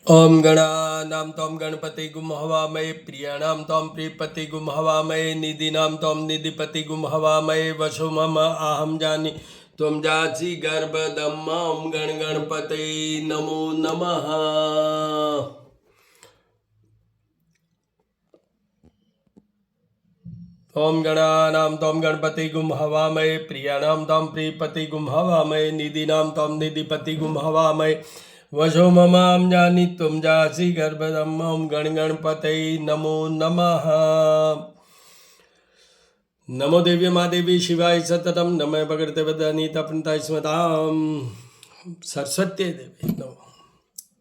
ओम गणानां त्वं गणपतिगुं हवामहे प्रियाणां त्वं प्रियपतिगुं हवामहे निधीनां त्वं निधिपतिगुं हवामहे वसो मम अहं जानि त्वं जासि गर्भदम्। ॐ गणपते नमो नमः। ओम गणानां त्वं गणपतिगुं हवामहे प्रियाणां त्वं प्रियपतिगुं हवामहे निधीनां त्वं निधिपतिगुं हवामहे वशो ममां जानि त्वं जासि गर्भदम्। ॐ गणपते नमो नमः। नमो देव्य महादेवी शिवाय सततम नमः भगवते वदनीत प्रणताय स्मताम सरस्वती देवी नमो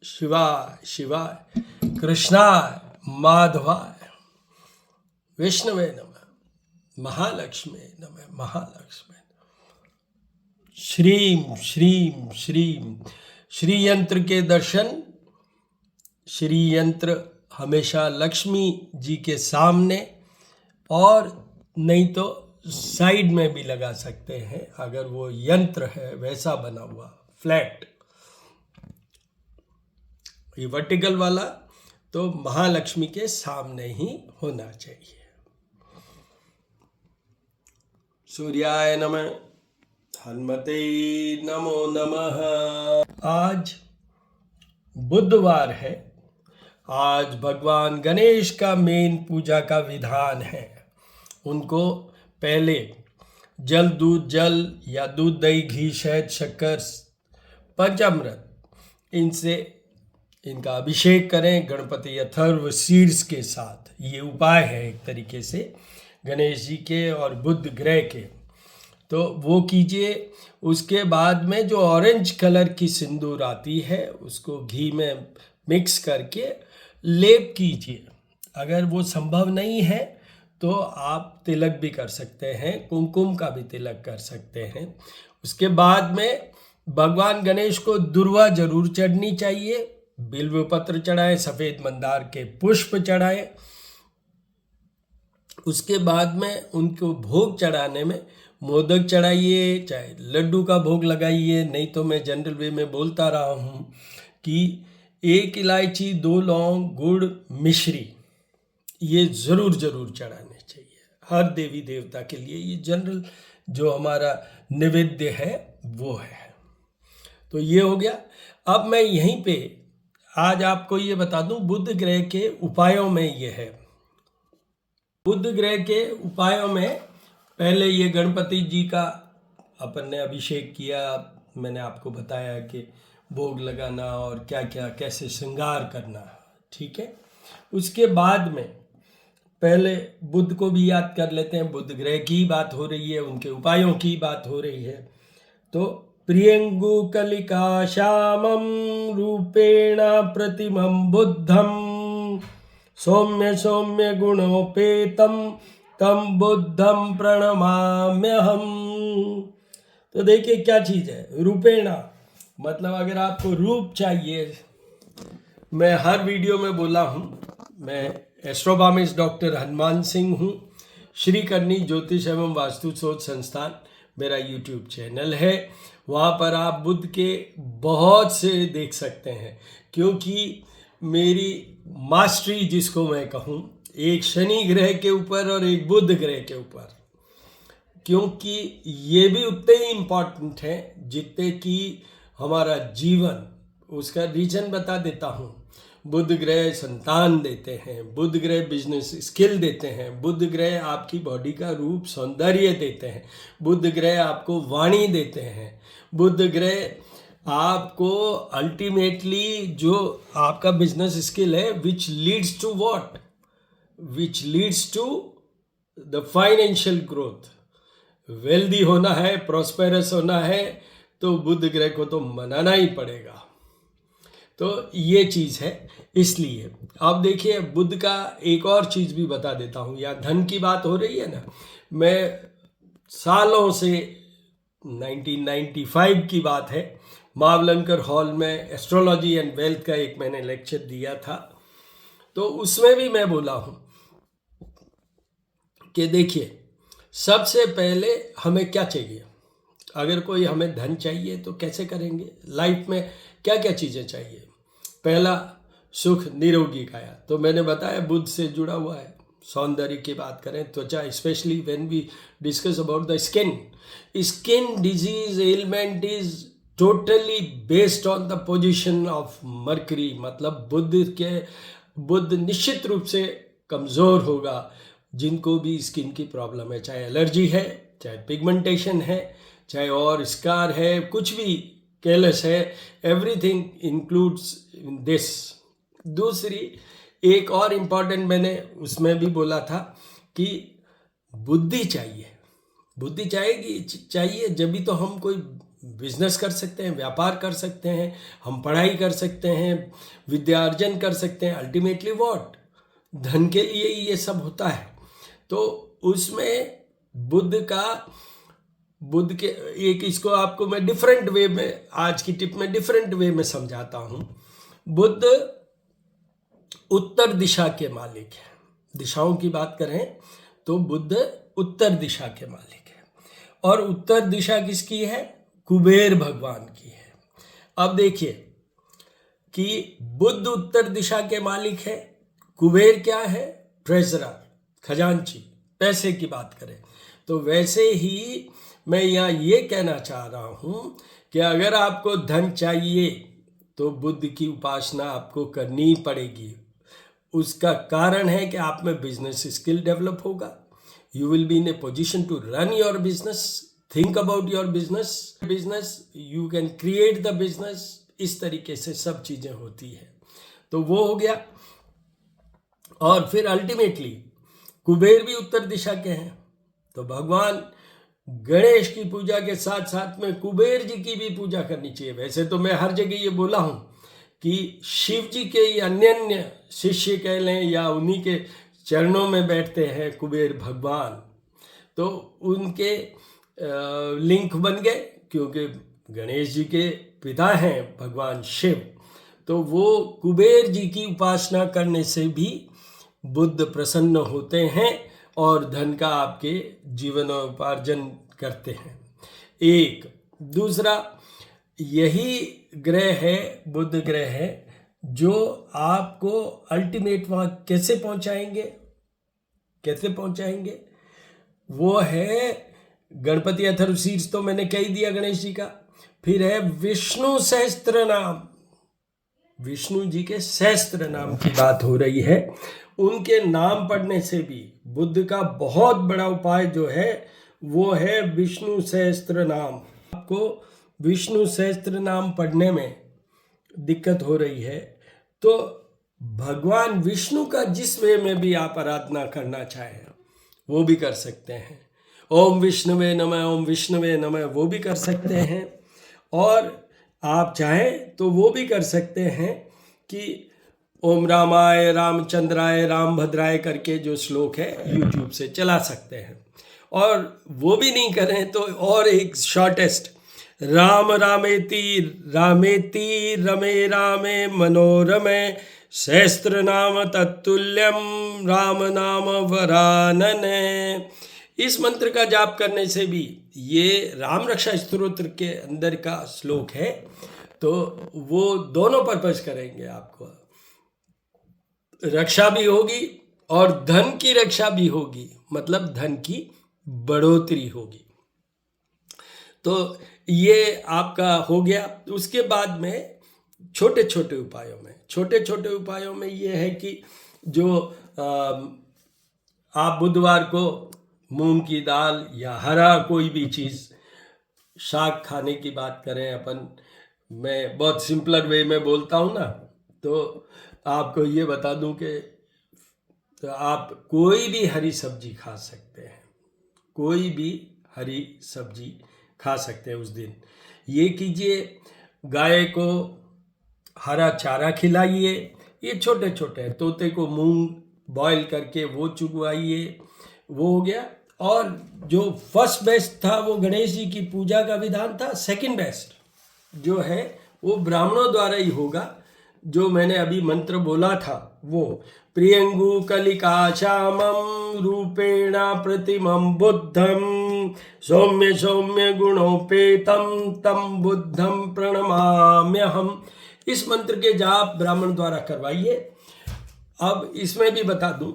शिवाय शिवाय कृष्णाय माधवाय विष्णुवे नमः महालक्ष्मी नमः महालक्ष्मी। श्रीम श्रीम श्रीम श्री यंत्र के दर्शन। श्री यंत्र हमेशा लक्ष्मी जी के सामने और नहीं तो साइड में भी लगा सकते हैं, अगर वो यंत्र है वैसा बना हुआ फ्लैट। ये वर्टिकल वाला तो महालक्ष्मी के सामने ही होना चाहिए। सूर्याय नमः हनुमते नमो नमः। आज बुधवार है। आज भगवान गणेश का मेन पूजा का विधान है। उनको पहले जल दूध जल या दूध दही घी शहद शक्कर पंचामृत इनसे इनका अभिषेक करें गणपति अथर्व शीर्ष के साथ। ये उपाय है एक तरीके से गणेश जी के और बुध ग्रह के, तो वो कीजिए। उसके बाद में जो ऑरेंज कलर की सिंदूर आती है उसको घी में मिक्स करके लेप कीजिए। अगर वो संभव नहीं है तो आप तिलक भी कर सकते हैं, कुमकुम का भी तिलक कर सकते हैं। उसके बाद में भगवान गणेश को दुर्वा जरूर चढ़नी चाहिए। बिल्व पत्र चढ़ाएं, सफ़ेद मंदार के पुष्प चढ़ाएं। उसके बाद में उनको भोग चढ़ाने में मोदक चढ़ाइए, चाहे लड्डू का भोग लगाइए। नहीं तो मैं जनरल वे में बोलता रहा हूँ कि 1 इलायची 2 लौंग गुड़ मिश्री ये ज़रूर चढ़ाने चाहिए हर देवी देवता के लिए। ये जनरल जो हमारा नैवेद्य है वो है। तो ये हो गया। अब मैं यहीं पे आज आपको ये बता दूं बुध ग्रह के उपायों में ये है। बुध ग्रह के उपायों में पहले ये गणपति जी का अपन ने अभिषेक किया। मैंने आपको बताया कि भोग लगाना और क्या क्या कैसे श्रृंगार करना, ठीक है। उसके बाद में पहले बुध को भी याद कर लेते हैं। बुध ग्रह की बात हो रही है, उनके उपायों की बात हो रही है। तो प्रियंगु कलिका श्यामम रूपेण प्रतिमं बुद्धम सौम्य सौम्य गुणोपेतम तम बुद्धम प्रणमाम्यहम। तो देखिए क्या चीज़ है रूपेणा, मतलब अगर आपको रूप चाहिए, मैं हर वीडियो में बोला हूँ, मैं एस्ट्रोबामिस्ट डॉक्टर हनुमान सिंह हूँ। श्री करनी ज्योतिष एवं वास्तु शोध संस्थान मेरा यूट्यूब चैनल है। वहाँ पर आप बुध के बहुत से देख सकते हैं, क्योंकि मेरी मास्टरी जिसको मैं कहूँ एक शनि ग्रह के ऊपर और एक बुध ग्रह के ऊपर, क्योंकि ये भी उतने ही इम्पॉर्टेंट हैं जितने कि हमारा जीवन। उसका रीजन बता देता हूँ। बुध ग्रह संतान देते हैं, बुध ग्रह बिजनेस स्किल देते हैं, बुध ग्रह आपकी बॉडी का रूप सौंदर्य देते हैं, बुध ग्रह आपको वाणी देते हैं, बुध ग्रह आपको अल्टीमेटली जो आपका बिजनेस स्किल है which leads to what, which leads to the financial growth. Wealthy होना है, प्रॉस्पेरस होना है, तो बुध ग्रह को तो मनाना ही पड़ेगा। तो ये चीज़ है। इसलिए अब देखिए बुध का एक और चीज़ भी बता देता हूँ। या धन की बात हो रही है ना, मैं सालों से 1995 की बात है, मावलंकर हॉल में एस्ट्रोलॉजी एंड वेल्थ का एक मैंने लेक्चर दिया था। तो उसमें भी मैं बोला हूँ कि देखिए सबसे पहले हमें क्या चाहिए। अगर कोई हमें धन चाहिए तो कैसे करेंगे, लाइफ में क्या क्या चीज़ें चाहिए। पहला सुख निरोगी काया। तो मैंने बताया बुद्ध से जुड़ा हुआ है। सौंदर्य की बात करें त्वचा, specially when we discuss about the skin disease element is totally based on the position of Mercury. मतलब बुद्ध निश्चित रूप से कमज़ोर होगा जिनको भी स्किन की प्रॉब्लम है, चाहे एलर्जी है, चाहे पिगमेंटेशन है, चाहे और स्कार है, कुछ भी केयरलेस है, एवरीथिंग इंक्लूड्स इन दिस। दूसरी एक और इम्पॉर्टेंट मैंने उसमें भी बोला था कि बुद्धि चाहिए जब भी तो हम कोई बिजनेस कर सकते हैं, व्यापार कर सकते हैं, हम पढ़ाई कर सकते हैं, विद्यार्जन कर सकते हैं। अल्टीमेटली व्हाट, धन के लिए ही ये सब होता है। तो उसमें बुद्ध के एक, इसको आपको मैं डिफरेंट वे में आज की टिप में डिफरेंट वे में समझाता हूँ। बुद्ध उत्तर दिशा के मालिक है। दिशाओं की बात करें तो बुद्ध उत्तर दिशा के मालिक है। और उत्तर दिशा किसकी है? कुबेर भगवान की है। अब देखिए कि बुद्ध उत्तर दिशा के मालिक है, कुबेर क्या है? ट्रेजरर, खजांची, पैसे की बात करें तो वैसे ही मैं यहाँ ये कहना चाह रहा हूँ कि अगर आपको धन चाहिए तो बुद्ध की उपासना आपको करनी पड़ेगी। उसका कारण है कि आप में बिजनेस स्किल डेवलप होगा, you will be in a position to run your business, think about your business, you can create the business. इस तरीके से सब चीज़ें होती है। तो वो हो गया। और फिर अल्टीमेटली कुबेर भी उत्तर दिशा के हैं, तो भगवान गणेश की पूजा के साथ साथ में कुबेर जी की भी पूजा करनी चाहिए। वैसे तो मैं हर जगह ये बोला हूँ कि शिव जी के अन्य शिष्य कह लें या उन्हीं के चरणों में बैठते हैं कुबेर भगवान, तो उनके लिंक बन गए क्योंकि गणेश जी के पिता हैं भगवान शिव। तो वो कुबेर जी की उपासना करने से भी बुद्ध प्रसन्न होते हैं और धन का आपके जीवनोपार्जन करते हैं। एक दूसरा यही ग्रह है, बुद्ध ग्रह है, जो आपको अल्टीमेट वहाँ कैसे पहुंचाएंगे? वो है गणपति अथर्वशीर्ष, तो मैंने कह दिया गणेश जी का। फिर है विष्णु सहस्त्र नाम, विष्णु जी के सहस्त्र नाम की बात हो रही है। उनके नाम पढ़ने से भी बुद्ध का बहुत बड़ा उपाय जो है वो है विष्णु सहस्त्र नाम। आपको विष्णु सहस्त्र नाम पढ़ने में दिक्कत हो रही है तो भगवान विष्णु का जिस वे में भी आप आराधना करना चाहें वो भी कर सकते हैं। ओम विष्णुवे नमः, ओम विष्णुवे नमः, वो भी कर सकते हैं। और आप चाहें तो वो भी कर सकते हैं कि ओम रामाय रामचंद्राय रामभद्राय करके जो श्लोक है यूट्यूब से चला सकते हैं। और वो भी नहीं करें तो और एक शॉर्टेस्ट, राम रामेति रामेति रमे रामे मनोरमे सहस्त्र नाम तत्तुल्यम राम नाम वरानने। इस मंत्र का जाप करने से भी, ये राम रक्षा स्तोत्र के अंदर का श्लोक है, तो वो दोनों पर्पस करेंगे। आपको रक्षा भी होगी और धन की रक्षा भी होगी, मतलब धन की बढ़ोतरी होगी। तो ये आपका हो गया। उसके बाद में छोटे छोटे उपायों में ये है कि जो आप बुधवार को मूंग की दाल या हरा कोई भी चीज़, शाक खाने की बात करें अपन, मैं बहुत सिंपलर वे में बोलता हूँ ना, तो आपको ये बता दूं कि तो आप कोई भी हरी सब्जी खा सकते हैं, कोई भी हरी सब्जी खा सकते हैं उस दिन। ये कीजिए, गाय को हरा चारा खिलाइए, ये छोटे छोटे, तोते को मूंग बॉईल करके वो चुगवाइए, वो हो गया। और जो फर्स्ट बेस्ट था वो गणेश जी की पूजा का विधान था। सेकंड बेस्ट जो है वो ब्राह्मणों द्वारा ही होगा। जो मैंने अभी मंत्र बोला था वो प्रियंगु कलिका श्यामम रूपेण प्रतिमं बुद्धम सौम्य सौम्य गुणोपेतम तम बुद्धम प्रणमाम्यहम इस मंत्र के जाप ब्राह्मण द्वारा करवाइए। अब इसमें भी बता दूं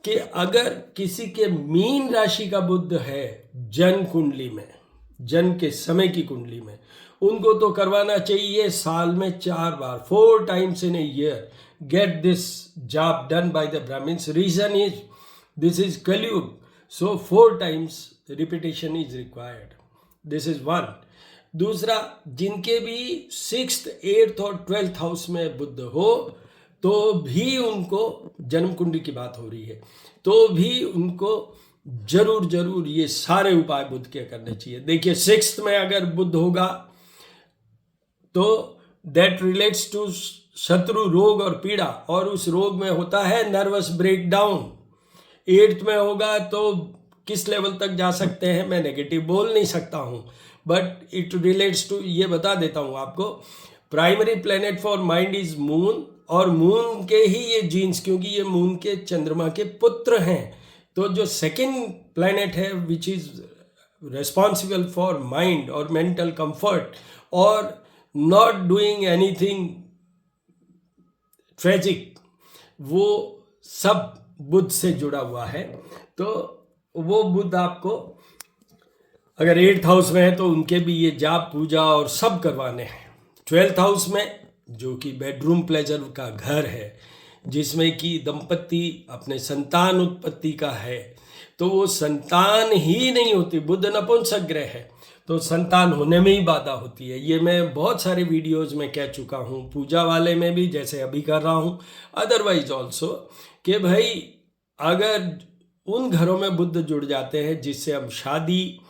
कि अगर किसी के मीन राशि का बुध है जन्म कुंडली में, जन्म के समय की कुंडली में, उनको तो करवाना चाहिए साल में 4 बार, 4 times in a year. Get this job done by the Brahmins. Reason is this is Kaliyug, so 4 times repetition is required. This is one. दूसरा, जिनके भी 6th, 8th और 12th हाउस में बुध हो तो भी उनको, जन्म कुंडली की बात हो रही है, तो भी उनको जरूर ये सारे उपाय बुध के करने चाहिए। देखिए 6th में अगर बुध होगा तो दैट रिलेट्स टू शत्रु, रोग और पीड़ा, और उस रोग में होता है नर्वस ब्रेकडाउन। 8th में होगा तो किस लेवल तक जा सकते हैं मैं नेगेटिव बोल नहीं सकता हूं, बट इट रिलेट्स टू, ये बता देता हूं आपको, primary planet for mind is moon, और मून के ही ये जीन्स, क्योंकि ये मून के चंद्रमा के पुत्र हैं, तो जो सेकंड प्लेनेट है which is responsible for mind और मेंटल कंफर्ट और नॉट डूइंग एनीथिंग ट्रेजिक, वो सब बुध से जुड़ा हुआ है। तो वो बुध आपको अगर 8th हाउस में है तो उनके भी ये जाप पूजा और सब करवाने हैं। 12th हाउस में, जो कि बेडरूम प्लेजर का घर है, जिसमें कि दंपति अपने संतान उत्पत्ति का है, तो वो संतान ही नहीं होती, बुध नपुंसक ग्रह है, तो संतान होने में ही बाधा होती है। ये मैं बहुत सारे वीडियोस में कह चुका हूँ, पूजा वाले में भी, जैसे अभी कर रहा हूँ, अदरवाइज ऑल्सो, कि भाई अगर उन घरों में बुध जुड़ जाते हैं जिससे हम शादी,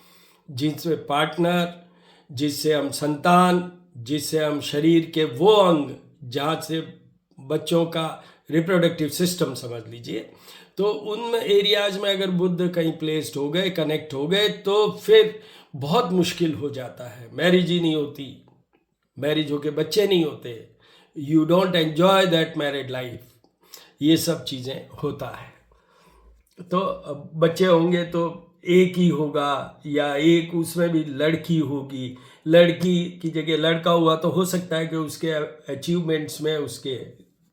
जिससे पार्टनर, जिससे हम संतान, जिससे हम शरीर के वो अंग जहाँ से बच्चों का रिप्रोडक्टिव सिस्टम समझ लीजिए, तो उन एरियाज में अगर बुध कहीं प्लेस्ड हो गए, कनेक्ट हो गए, तो फिर बहुत मुश्किल हो जाता है। मैरिज ही नहीं होती, मैरिज होके बच्चे नहीं होते, you don't enjoy that married life, ये सब चीज़ें होता है। तो बच्चे होंगे तो एक ही होगा, या एक उसमें भी लड़की होगी, लड़की की जगह लड़का हुआ तो हो सकता है कि उसके अचीवमेंट्स में, उसके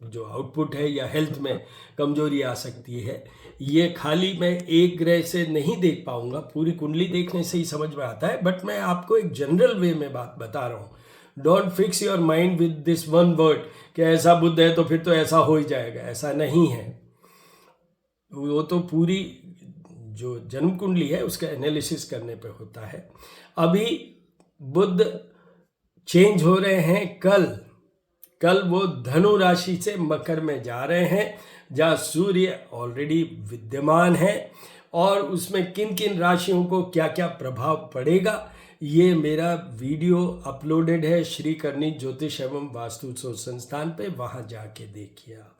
जो आउटपुट है या हेल्थ में कमजोरी आ सकती है। ये खाली मैं एक ग्रह से नहीं देख पाऊंगा, पूरी कुंडली देखने से ही समझ में आता है, बट मैं आपको एक जनरल वे में बात बता रहा हूँ। Don't fix your mind with this one word कि ऐसा बुध है तो फिर तो ऐसा हो ही जाएगा, ऐसा नहीं है। वो तो पूरी जो जन्म कुंडली है उसका एनालिसिस करने पे होता है। अभी बुध चेंज हो रहे हैं, कल वो धनु राशि से मकर में जा रहे हैं, जहाँ सूर्य ऑलरेडी विद्यमान है, और उसमें किन किन राशियों को क्या क्या प्रभाव पड़ेगा, ये मेरा वीडियो अपलोडेड है श्री करनी ज्योतिष एवं वास्तु शोध संस्थान पे, वहाँ जाके देखिए आप।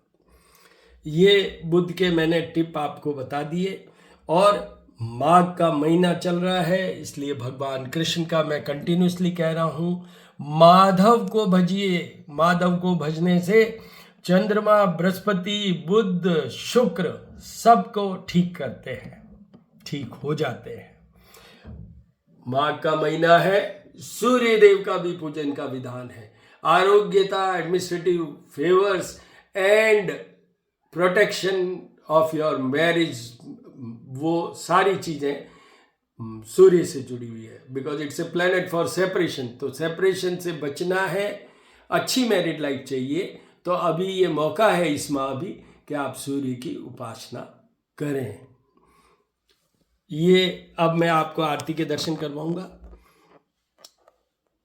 ये बुध के मैंने टिप आपको बता दिए, और माघ का महीना चल रहा है, इसलिए भगवान कृष्ण का मैं कंटिन्यूसली कह रहा हूँ, माधव को भजिए। माधव को भजने से चंद्रमा, बृहस्पति, बुध, शुक्र सबको ठीक करते हैं, ठीक हो जाते हैं। माघ का महीना है, सूर्य देव का भी पूजन का विधान है, आरोग्यता, administrative favours and protection of your marriage, वो सारी चीजें सूर्य से जुड़ी हुई है, because it's a planet for separation. तो सेपरेशन से बचना है, अच्छी मैरिड लाइफ चाहिए, तो अभी ये मौका है इस माह भी कि आप सूर्य की उपासना करें। ये अब मैं आपको आरती के दर्शन करवाऊंगा।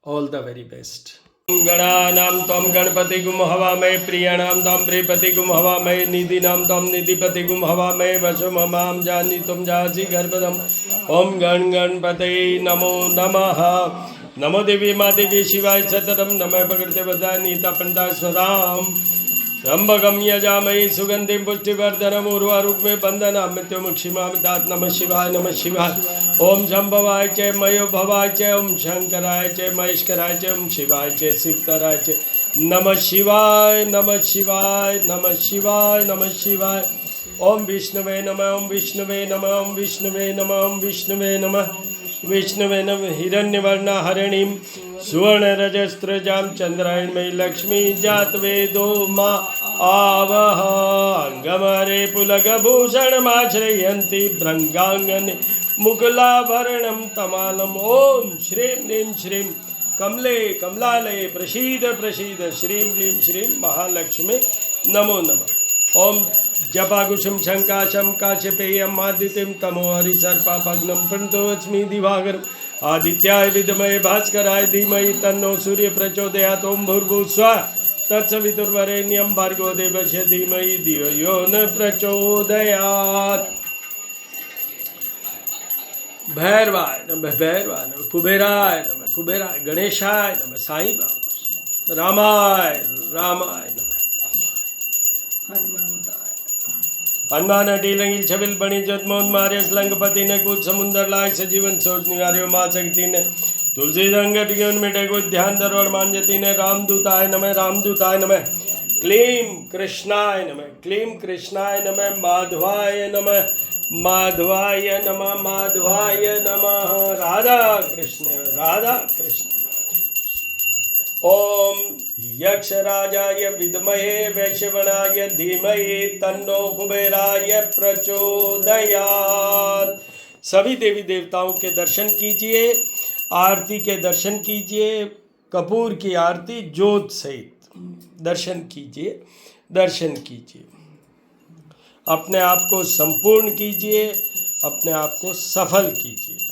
All the very best. गणानां त्वं गणपतिगुं हवामहे, प्रियाणां त्वं प्रियपतिगुं हवामहे, निधिनां त्वं निधिपतिगुं हवामहे, वशुममां जानीतुं जासि गर्भदम्। ओम गणपतये नमो नमः। नमो देवी मा देवी शिवाय सततं, नमः प्रकृते वदानीता पंता स्वदाम्। त्र्यंबकं यजामहे सुगंधिं पुष्टिवर्धनम्, उर्वारुक्मे बन्धनान् मृत्युमुक्षीमामितात्। नमः शिवाय, नमः शिवाय। ओम शंभवाय च मयो भवाय च, ओम शंकराय च महेश्वराय च, ओम शिवाय च शिवतराय च। नमः शिवाय, नमः शिवाय, नमः शिवाय, नमः शिवाय। ओम विष्णवे नमः, ओम विष्णवे नमः, ओम विष्णवे नमः, ओम विष्णवे नमः, विष्णवे नमः। हिरण्यवर्णा हरिणीं सुवर्ण रजस्त्रजाम चंद्रायणमयी लक्ष्मी जात वेदो मा आवह अंगमरे पुलकभूषण माश्रयन्ति भृंगांगने मुकुलाभरणं तमालम। ओम श्रीं ह्रीं श्रीं कमले कमलालये प्रसीद प्रसीद श्रीं ह्रीं श्रीं महालक्ष्मी नमो नमः। ओम जपाकुशं शंकाशं काश्यपेयं आदित्यं तमो हरिसर्पाभग्नं प्रणतोऽस्मि दिवाकरम् आदित्याय विद्महे भास्कराय धीमहि तन्नो सूर्य प्रचोदयात्। ओम भूर्भुवस्सुवः तत्सवितुर्वरेण्यं भर्गो देवस्य धीमहि धियो यो न प्रचोदयात्। भैरवाय नमः, भैरवाय नमः, कुबेराय नमः, कुबेराय, गणेशाय नमः, साईं बाबा, रामाय रामाय नमः, हनुमान ढीलंगिल छबिल बणी जोतमोद मार्य लंकपति ने कुछ समुंदर लाय सजीवन सोच निवार्य माँ शक्ति ने तुलसी रंगट के उनमें को ध्यान दरवड़ मांजती ने रामदूताय नमः, रामदूताय नमः, क्लीं कृष्णाय नमः, क्लीं कृष्णाय नमः, माधवाय नमः, माधवाय नमः, माधवाय नमः, राधा कृष्ण राधा कृष्ण। ओम यक्षराजाय विद्महे वैश्यवणाय धीमहि तन्नो कुबेराय प्रचोदयात्। सभी देवी देवताओं के दर्शन कीजिए, आरती के दर्शन कीजिए, कपूर की आरती ज्योत सहित दर्शन कीजिए, दर्शन कीजिए। अपने आप को संपूर्ण कीजिए, अपने आप को सफल कीजिए।